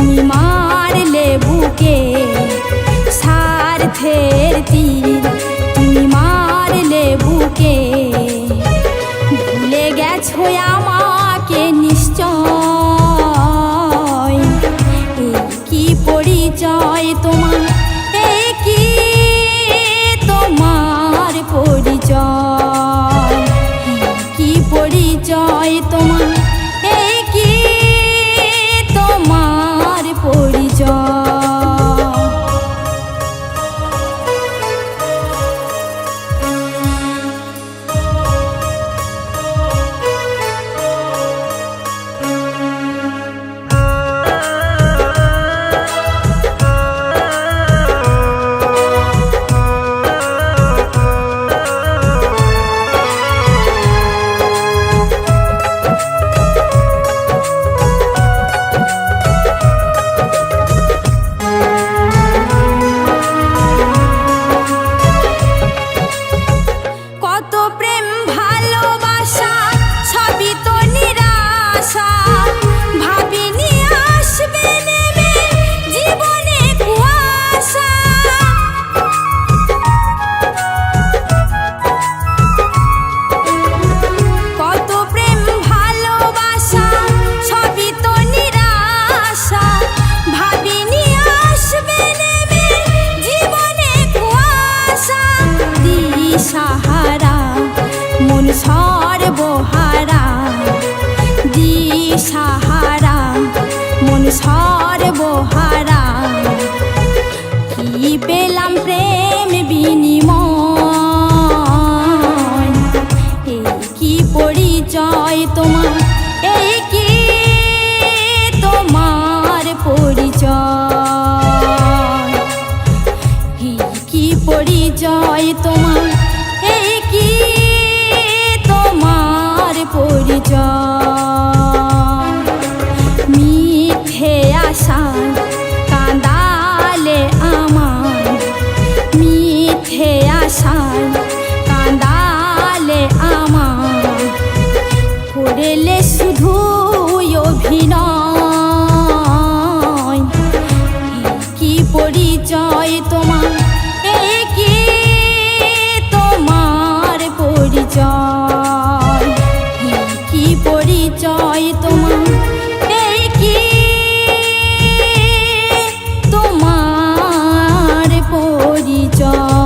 তুমি মারলে বুকে স্বার্থের তীর, তুমি মারলে বুকে। ভুলে গেছো আমাকে নিশ্চয়, এই কি পরিচয় তোমার, এই কি তোমার পরিচয়, কি পরিচয় তোমার, এই কি তোমার পরিচয়। সাহারা মন সর্বহারা, দিশাহারা মন সর্বহারা। কি পেলাম প্রেম বিনিময়, এই কি পরিচয় তোমার, এই কি তোমার পরিচয়, এই কি পরিচয় তোমার, এই কি তোমার পরিচয়। মিথ্যে আশায় কাঁদালে আমায়, মিথ্যে আশায় কাঁদালে আমায়, করলে শুধু অভিনয়, কি পরিচয় তোমার, এই কি তোমার পরিচয়, কি পরিচয় তোমার, এই কি তোমার পরিচয়।